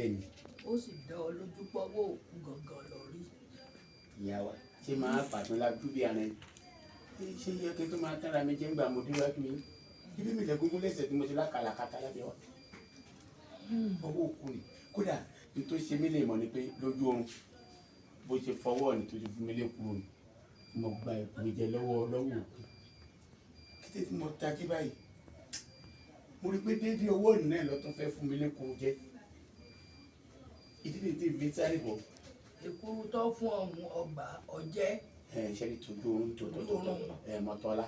bẹ́ẹ̀ ni. ó sì dá ọ lójú pọ́wọ́ òkú gangan lọ rí. ìyá wa ṣé máa pàtó lájú bí ara ẹni ṣé yẹ kí n tó máa tára mi jẹ́ ńgbà mo déwájú yín ibi mi lẹ gúngún lẹ́sẹ̀ tí mo ti lákàlàkàtà lábẹ́ wa ọwọ́ òkú ni kódà ní tó ṣe mí lè mọ̀ ni pé lójú oorun bó ṣe fọwọ́ ni tó ṣe fún mi lè kúrò ni mo gba ìpè jẹ lọ́wọ́ òkú kété tí mo tají báyìí mo rí pé déédéé owó ìnú ẹ̀ lọ́tún fẹ́ fún mi lẹ́kọ̀ọ́ jẹ́ ìdílé tí mi sáré bọ̀. èkúrú tó fún ọ̀hún ọgbà ọ̀jẹ́. ṣẹ́ni tójú oorun tó mọ́tọ́lá.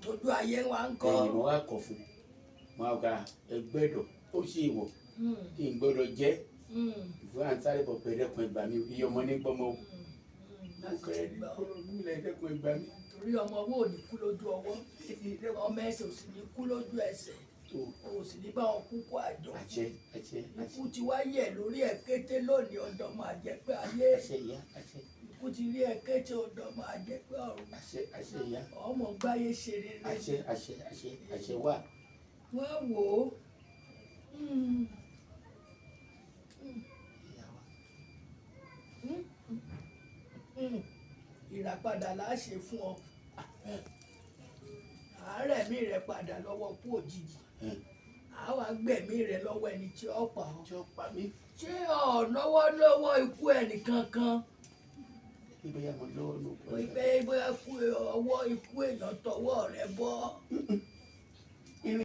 tójú ayé wa ń kọ́. ẹ̀yìn mo wá kọ̀ fún mo wá gba ẹgbẹ́dọ̀ ó ṣe ìwọ̀ kí n gbọ́dọ̀ jẹ́ ìfúnra ń sáré bọ̀ pẹ̀lẹ́kùn ìgbà mi iye ọmọ ní gbọ́mọ o. torí ọmọ owó ò ní kú lójú ọwọ́ ọmọ ẹsẹ̀ ò sì ní kú lójú ẹsẹ̀ o sì ní bá wọn kú kó àjọ ikú ti wá yẹ̀ lórí ẹ̀ kété lónìí ọ̀dọ̀ máa jẹ́ pé ayé ikú ti rí ẹ̀ kété ọ̀dọ̀ máa jẹ́ pé ọ̀run ọmọ gbáyé ṣe rere wà. wọ́n wò ó ìràpadà là á ṣe fún ọ àárẹ̀ mi rẹ̀ padà lọ́wọ́ kú òjijì àwa gbẹ̀mí rẹ̀ lọ́wọ́ ẹni tí ó pa ọ́ ṣé ọ̀ lọ́wọ́ ikú ẹnì kankan ìgbéyàwó lọ́wọ́ ló pẹ́ bóyá ọwọ́ ikú èèyàn tọwọ́ rẹ̀ bọ́